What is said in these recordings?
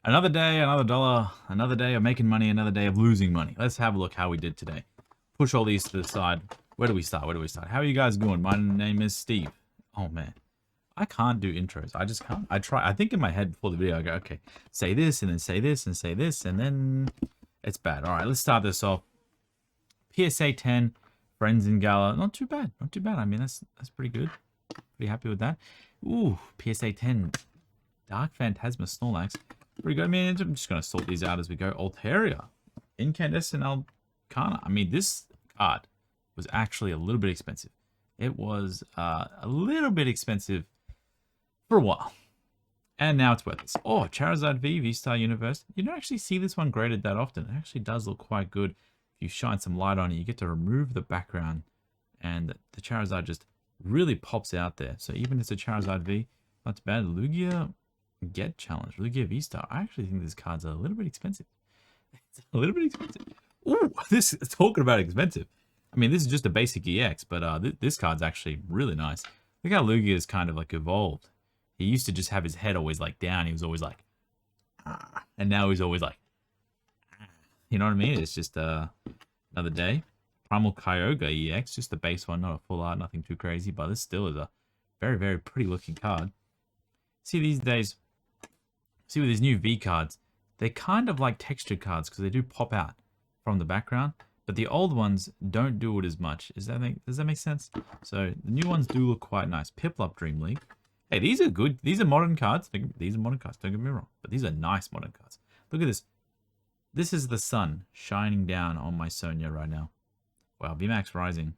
Another day, another dollar, another day of making money, another day of losing money. Let's have a look how we did today. Push all these to the side. Where do we start? Where do we start? How are you guys doing? My name is Steve. Oh, man. I can't do intros. I just can't. I try. I think in my head before the video, I go, okay, say this, and then say this, and say this, and then it's bad. All right, let's start this off. PSA 10, Friends in Gala. Not too bad. Not too bad. I mean, that's pretty good. Pretty happy with that. Ooh, PSA 10, Dark Phantasma Snorlax. Pretty good. I mean, I'm just going to sort these out as we go. Altaria, Incandescent Arcana. I mean, this card was actually a little bit expensive. It was a little bit expensive for a while. And now it's worth it. Oh, Charizard V, V-Star Universe. You don't actually see this one graded that often. It actually does look quite good. If you shine some light on it, you get to remove the background. And the Charizard just really pops out there. So even if it's a Charizard V, not too bad. Lugia Get Challenge. Lugia V-Star. I actually think this card's a little bit expensive. It's a little bit expensive. Ooh, this is talking about expensive. I mean, this is just a basic EX, but this card's actually really nice. Look how Lugia is kind of like evolved. He used to just have his head always like down. He was always like, ah. And now he's always like, ah. You know what I mean? It's just another day. Primal Kyogre EX, just the base one, not a full art, nothing too crazy, but this still is a very, very pretty looking card. See, these days, see with these new V cards, they're kind of like textured cards because they do pop out from the background, but the old ones don't do it as much. Does that make sense? So the new ones do look quite nice. Piplup Dream League. Hey, these are good. These are modern cards. These are modern cards. Don't get me wrong, but these are nice modern cards. Look at this. This is the sun shining down on my Sonia right now. Wow, VMAX Rising.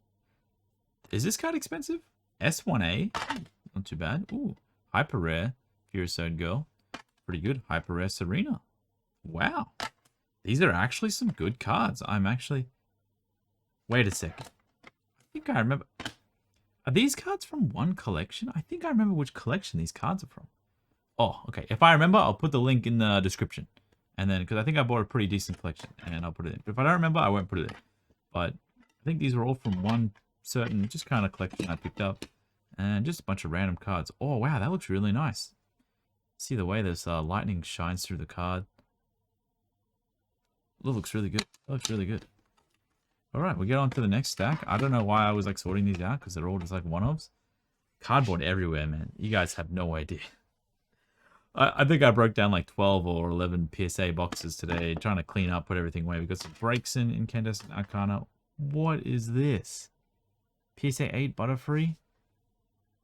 Is this card expensive? S1A. Not too bad. Ooh, Hyper Rare Furosode Girl. Pretty good. Hyper Rare Serena. Wow. These are actually some good cards. I'm actually... Wait a second. I think I remember... Are these cards from one collection? I think I remember which collection these cards are from. Oh, okay. If I remember, I'll put the link in the description. And then, because I think I bought a pretty decent collection, and I'll put it in. But if I don't remember, I won't put it in. But I think these were all from one certain, just kind of collection I picked up. And just a bunch of random cards. Oh, wow, that looks really nice. See the way this lightning shines through the card. That looks really good. That looks really good. All right, we get on to the next stack. I don't know why I was like sorting these out because they're all just like one-offs. Cardboard everywhere, man. You guys have no idea. I think I broke down like 12 or 11 PSA boxes today, trying to clean up, put everything away. We got some breaks in Incandescent Arcana. What is this? PSA 8 Butterfree?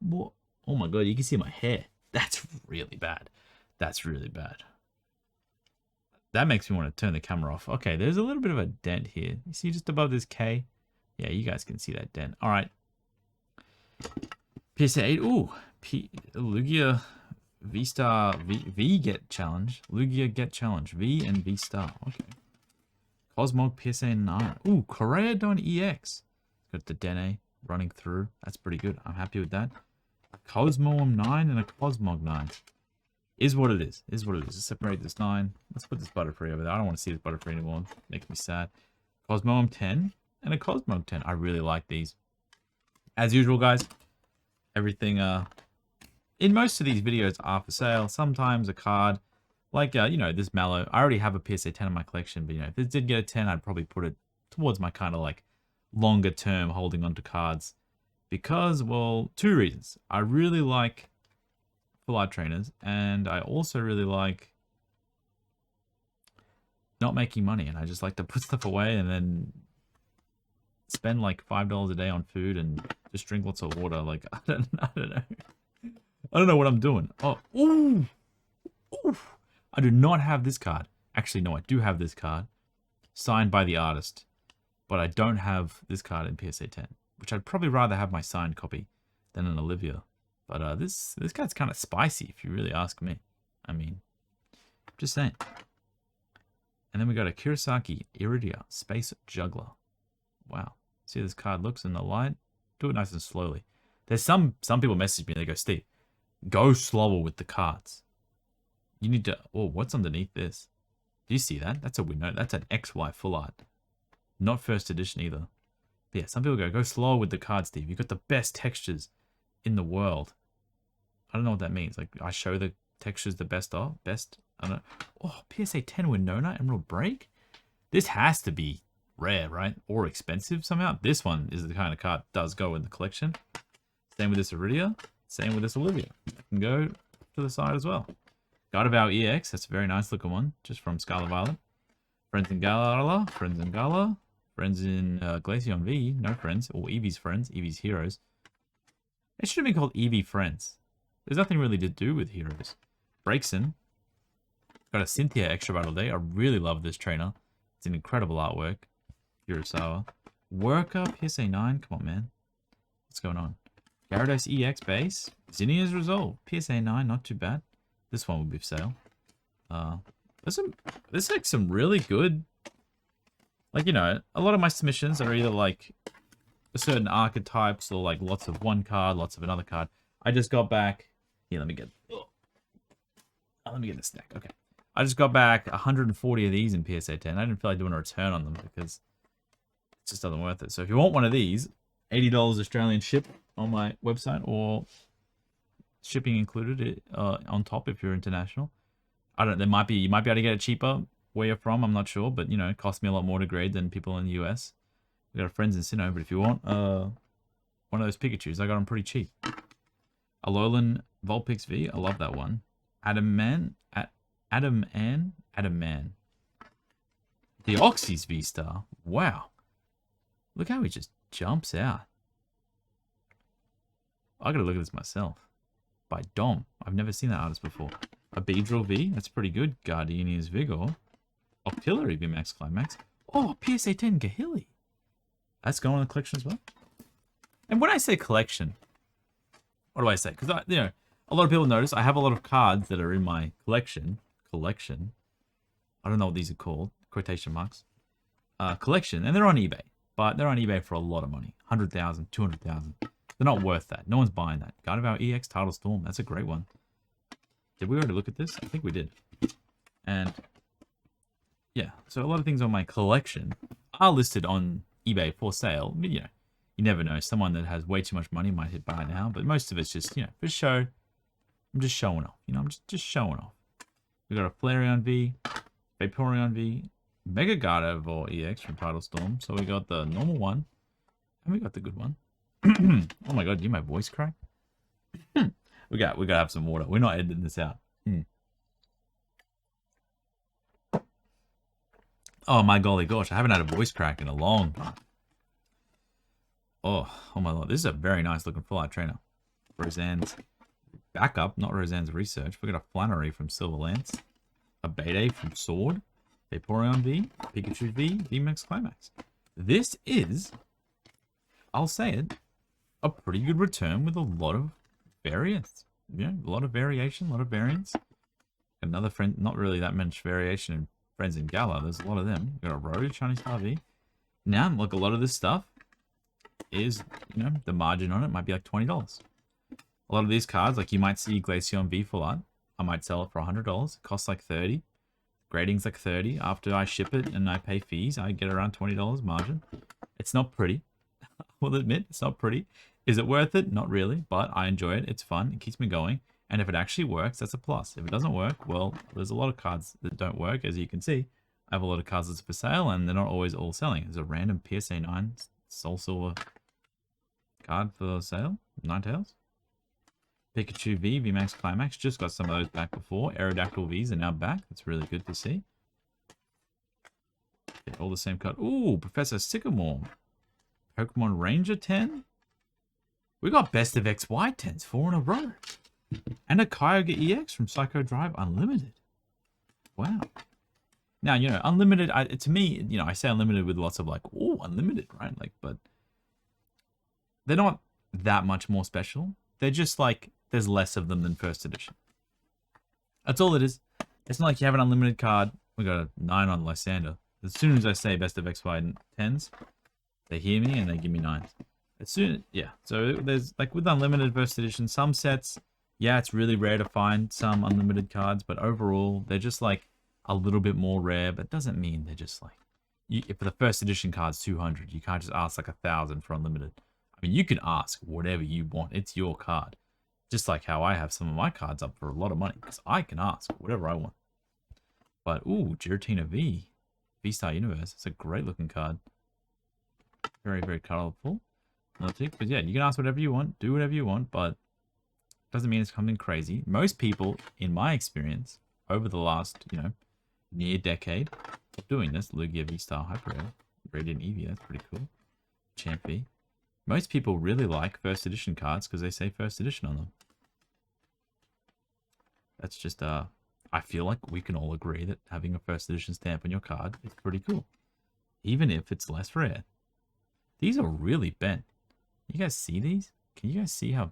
What? Oh my god, you can see my hair. That's really bad. That's really bad. That makes me want to turn the camera off. Okay, there's a little bit of a dent here. You see just above this K? Yeah, you guys can see that dent. All right. PSA 8. Ooh. Lugia V-Star. V Get Challenge. Lugia Get Challenge. V and V-Star. Okay. Cosmog PSA 9. Ooh, Koreadon EX. Got the Dene running through. That's pretty good. I'm happy with that. A Cosmoem 9 and a Cosmog 9. Is what it is. Is what it is. Let's separate this 9. Let's put this Butterfree over there. I don't want to see this Butterfree anymore. It makes me sad. Cosmoem 10 and a Cosmog 10. I really like these. As usual, guys, everything in most of these videos are for sale. Sometimes a card, like, you know, this Mallow. I already have a PSA 10 in my collection, but, you know, if this did get a 10, I'd probably put it towards my kind of, like, longer term holding onto cards. Because, well, two reasons. I really like full art trainers, and I also really like not making money, and I just like to put stuff away and then spend like $5 a day on food and just drink lots of water. Like, I don't know. I don't know what I'm doing. Oh, ooh, ooh. I do not have this card. Actually, no, I do have this card signed by the artist, but I don't have this card in PSA 10, which I'd probably rather have my signed copy than an Olivia. But this card's kind of spicy, if you really ask me. I mean, just saying. And then we got a Kurosaki Iridia Space Juggler. Wow. See how this card looks in the light? Do it nice and slowly. There's some people message me and they go, Steve, go slower with the cards. You need to... Oh, what's underneath this? Do you see that? That's a window. That's an XY full art. Not first edition either. But yeah, some people go slower with the cards, Steve. You've got the best textures in the world. I don't know what that means. Like, I show the textures the best of? Best? I don't know. Oh, PSA 10 Winona Emerald Break? This has to be rare, right? Or expensive somehow. This one is the kind of card that does go in the collection. Same with this Iridia. Same with this Olivia. It can go to the side as well. Gardevoir EX. That's a very nice looking one. Just from Scarlet Violet. Friends in Gala. Friends in Gala. Friends in Glaceon V. No friends. Or Eevee's friends. Eevee's heroes. It should have been called Eevee Friends. There's nothing really to do with heroes. Breakson. Got a Cynthia Extra Battle Day. I really love this trainer. It's an incredible artwork. Kurosawa. Worker, PSA 9. Come on, man. What's going on? Gyarados EX base. Zinnia's Resolve. PSA 9. Not too bad. This one will be for sale. There's like some really good... Like, you know, a lot of my submissions are either like certain archetypes or like lots of one card, lots of another card. I just got back... Here, let me get... let me get the stack. Okay. I just got back 140 of these in PSA 10. I didn't feel like doing a return on them because it just doesn't worth it. So if you want one of these, $80 Australian ship on my website, or shipping included on top if you're international. I don't. You might be able to get it cheaper where you're from. I'm not sure, but you know, it costs me a lot more to grade than people in the US. We got friends in Sinnoh, but if you want one of those Pikachus, I got them pretty cheap. Alolan Vulpix V, I love that one. Adam Man. The Oxys V-Star. Wow. Look how he just jumps out. I gotta look at this myself. By Dom. I've never seen that artist before. A Beedrill V. That's pretty good. Gardenia's Vigor. Octillery VMAX Climax. Oh, PSA 10 Gahili. That's going in the collection as well. And when I say collection, what do I say? Because, you know, a lot of people notice I have a lot of cards that are in my collection. I don't know what these are called. Quotation marks. Collection. And they're on eBay. But they're on eBay for a lot of money. 100,000, 200,000. They're not worth that. No one's buying that. Gardevoir EX Tidal Storm. That's a great one. Did we already look at this? I think we did. And yeah, so a lot of things on my collection are listed on eBay for sale. But, you know, you never know. Someone that has way too much money might hit buy now. But most of it's just, you know, for show. I'm just showing off. You know, I'm just showing off. We got a Flareon V, Vaporeon V, Mega Gardevoir EX from Tidal Storm. So we got the normal one, and we got the good one. Oh my god, do you my voice crack? we gotta have some water. We're not editing this out. Oh my golly gosh, I haven't had a voice crack in a long time. Oh my lord, this is a very nice looking full art trainer. Roseanne's backup, not Roseanne's research. We got a Flannery from Silver Lance, a Bede from Sword, Vaporeon V, Pikachu V, VMAX Climax. This is, I'll say it, a pretty good return with a lot of variants. Yeah, a lot of variation, a lot of variants. Another friend, not really that much variation in Friends in Gala. There's a lot of them. We got a Road, Shiny Star V. Now, look, a lot of this stuff is, you know, the margin on it might be like $20. A lot of these cards, like you might see Glaceon V full art. I might sell it for $100. It costs like $30. Grading's like $30. After I ship it and I pay fees, I get around $20 margin. It's not pretty. I will admit, it's not pretty. Is it worth it? Not really, but I enjoy it. It's fun. It keeps me going. And if it actually works, that's a plus. If it doesn't work, well, there's a lot of cards that don't work. As you can see, I have a lot of cards that's for sale, and they're not always all selling. There's a random PSA 9 Soul Silver card for sale. Ninetales. Pikachu V, VMAX Climax. Just got some of those back before. Aerodactyl Vs are now back. That's really good to see. Yeah, all the same card. Ooh, Professor Sycamore. Pokemon Ranger 10. We got Best of XY 10s, 4 in a row. And a Kyogre EX from Psycho Drive Unlimited. Wow. Now, you know, Unlimited, to me, you know, I say Unlimited with lots of like, oh, Unlimited, right? Like, but they're not that much more special. They're just like, there's less of them than first edition. That's all it is. It's not like you have an Unlimited card. We got a 9 on Lysander. As soon as I say Best of XY 10s, they hear me and they give me 9s. As soon, yeah. So there's like with Unlimited first edition, some sets, yeah, it's really rare to find some Unlimited cards, but overall, they're just like a little bit more rare, but doesn't mean they're just like, if the first edition card's 200, you can't just ask like 1,000 for Unlimited. I mean, you can ask whatever you want. It's your card. Just like how I have some of my cards up for a lot of money, because I can ask whatever I want. But, ooh, Giratina V. V-Star Universe. It's a great looking card. Very, very colorful. But yeah, you can ask whatever you want, do whatever you want, but doesn't mean it's something crazy. Most people, in my experience, over the last, near decade of doing this, Lugia V-Star Hyper Rare, Radiant Eevee, that's pretty cool. Champ V. Most people really like first edition cards because they say first edition on them. That's just, I feel like we can all agree that having a first edition stamp on your card is pretty cool. Even if it's less rare. These are really bent. You guys see these? Can you guys see how...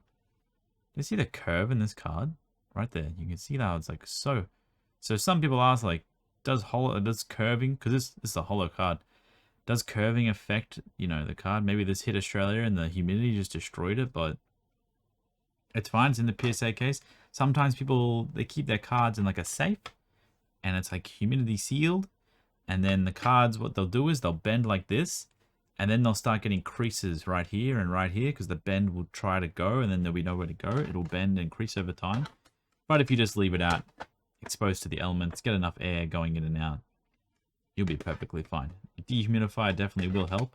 You see the curve in this card? Right there. You can see that it's like so... So some people ask, like, does curving... Because this is a hollow card. Does curving affect, the card? Maybe this hit Australia and the humidity just destroyed it, but... It's fine. It's in the PSA case. Sometimes people, they keep their cards in like a safe. And it's like humidity sealed. And then the cards, what they'll do is they'll bend like this. And then they'll start getting creases right here and right here. Because the bend will try to go and then there'll be nowhere to go. It'll bend and crease over time. But if you just leave it out, exposed to the elements, get enough air going in and out, you'll be perfectly fine. A dehumidifier definitely will help.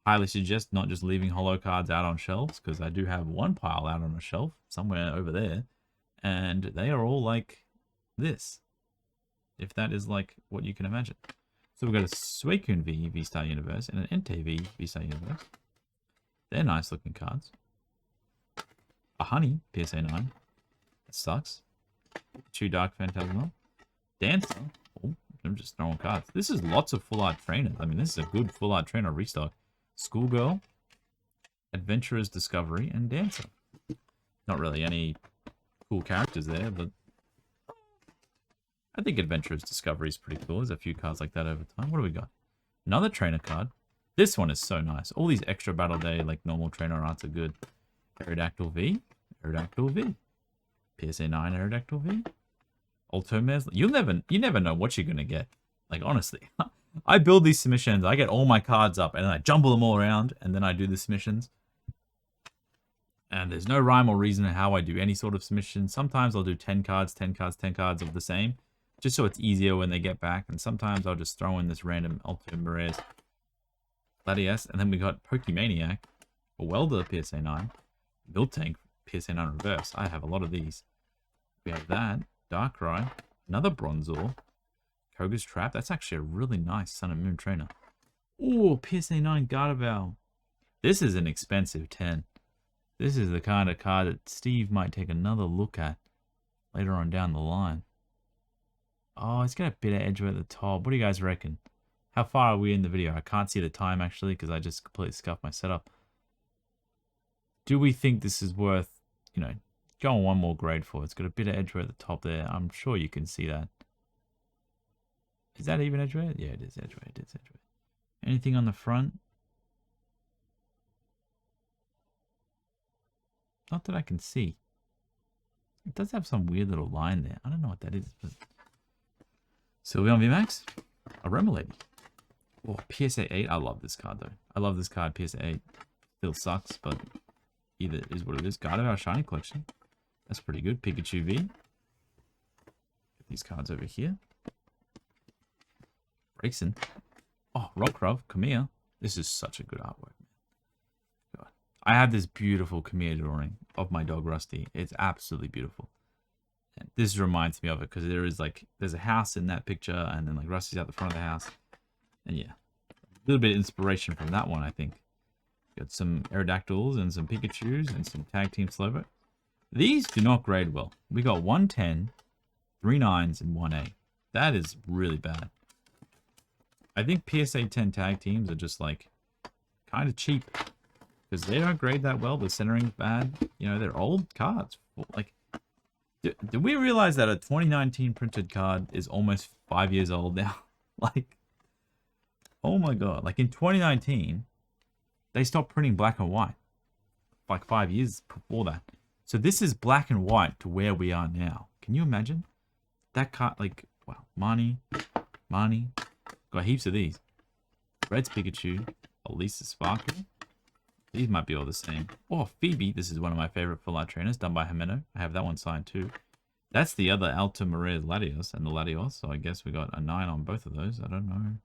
Highly suggest not just leaving hollow cards out on shelves, because I do have one pile out on a shelf somewhere over there, and they are all like this, if that is like what you can imagine. So we've got a Suicune V V-Star Universe and an Entei V V-Star Universe. They're nice looking cards. A Honey PSA 9. That sucks. 2 Dark Phantasmal. Dancer. Oh, I'm just throwing cards. This is lots of full art trainers. I mean, this is a good full art trainer restock. Schoolgirl, Adventurer's Discovery, and Dancer. Not really any cool characters there, but I think Adventurer's Discovery is pretty cool. There's a few cards like that over time. What do we got? Another trainer card. This one is so nice. All these extra Battle Day, like normal trainer arts are good. Aerodactyl V, Aerodactyl V. PSA 9 Aerodactyl V. Ultomez. You never know what you're gonna get. Like, honestly. I build these submissions, I get all my cards up, and then I jumble them all around, and then I do the submissions. And there's no rhyme or reason in how I do any sort of submission. Sometimes I'll do 10 cards, 10 cards, 10 cards of the same, just so it's easier when they get back. And sometimes I'll just throw in this random Ultimate Rares. Gladius, and then we got Pokemaniac, a Welder PSA 9, Miltank PSA 9 Reverse. I have a lot of these. We have that, Darkrai, another Bronzor, Koga's Trap. That's actually a really nice Sun and Moon trainer. Ooh, PSA 9 Gardevoir. This is an expensive 10. This is the kind of card that Steve might take another look at later on down the line. Oh, it's got a bit of edge at the top. What do you guys reckon? How far are we in the video? I can't see the time actually because I just completely scuffed my setup. Do we think this is worth, going one more grade for? It's got a bit of edge at the top there. I'm sure you can see that. Is that even edgeware? Yeah, it is edgeware. It is edgeware. Anything on the front? Not that I can see. It does have some weird little line there. I don't know what that is. But... Sylveon VMAX? A Remoraid. Oh, PSA 8. I love this card, though. I love this card. PSA 8 still sucks, but either it is what it is. Gardevoir Shiny Collection. That's pretty good. Pikachu V. Get these cards over here. Braixen. Oh, Rockruff, Kamiya. This is such a good artwork, man. God. I have this beautiful Kamiya drawing of my dog Rusty. It's absolutely beautiful. And this reminds me of it because there's a house in that picture and then like Rusty's out the front of the house. And yeah, a little bit of inspiration from that one, I think. Got some Aerodactyls and some Pikachus and some Tag Team Slowbro. These do not grade well. We got 110, 3 9s, and 1A. That is really bad. I think PSA 10 tag teams are just like kind of cheap because they don't grade that well. The centering's bad. They're old cards. Like, do we realize that a 2019 printed card is almost 5 years old now? Like, oh my god! Like in 2019, they stopped printing black and white. Like 5 years before that. So this is black and white to where we are now. Can you imagine that card? Like, wow, Marnie. Got heaps of these. Red's Pikachu. Elisa Sparkle. These might be all the same. Oh, Phoebe. This is one of my favorite full art trainers done by Himeno. I have that one signed too. That's the other Alta Maria's Latios and the Latios. So I guess we got a 9 on both of those. I don't know.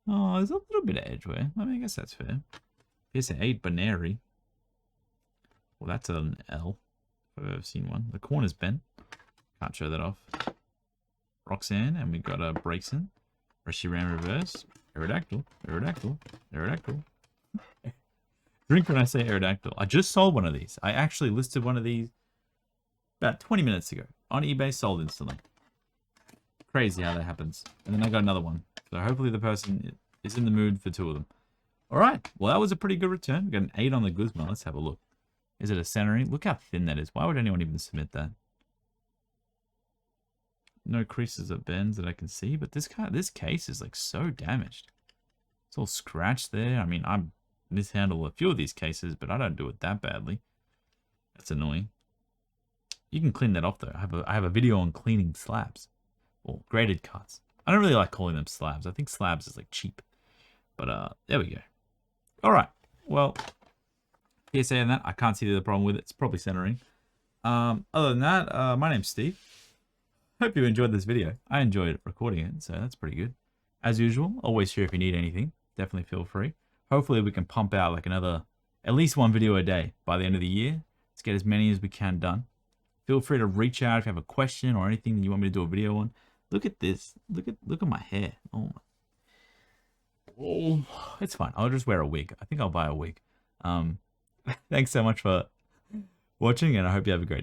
Oh, there's a little bit of edge wear. I mean, I guess that's fair. PSA 8 Baneri. Well, that's an L. If I've ever seen one. The corner's bent. Can't show that off. Roxanne, and we got a Braxton. Reshiram reverse. Aerodactyl. Aerodactyl. Aerodactyl. Drink when I say Aerodactyl. I just sold one of these. I actually listed one of these about 20 minutes ago. On eBay, sold instantly. Crazy how that happens. And then I got another one. So hopefully the person is in the mood for 2 of them. Alright, well that was a pretty good return. We got an 8 on the Guzman. Let's have a look. Is it a centering? Look how thin that is. Why would anyone even submit that? No creases or bends that I can see, but this case is like so damaged. It's all scratched there. I mean, I mishandle a few of these cases, but I don't do it that badly. That's annoying. You can clean that off though. I have a video on cleaning slabs or graded cuts. I don't really like calling them slabs. I think slabs is like cheap. But there we go. All right. Well, PSA on that. I can't see the problem with it. It's probably centering. Other than that, my name's Steve. Hope you enjoyed this video. I enjoyed recording it, so that's pretty good. As usual, always here if you need anything. Definitely feel free. Hopefully we can pump out like at least 1 video a day by the end of the year. Let's get as many as we can done. Feel free to reach out if you have a question or anything that you want me to do a video on. Look at this. Look at my hair. Oh my. Oh, it's fine. I'll just wear a wig. I think I'll buy a wig. Thanks so much for watching, and I hope you have a great day.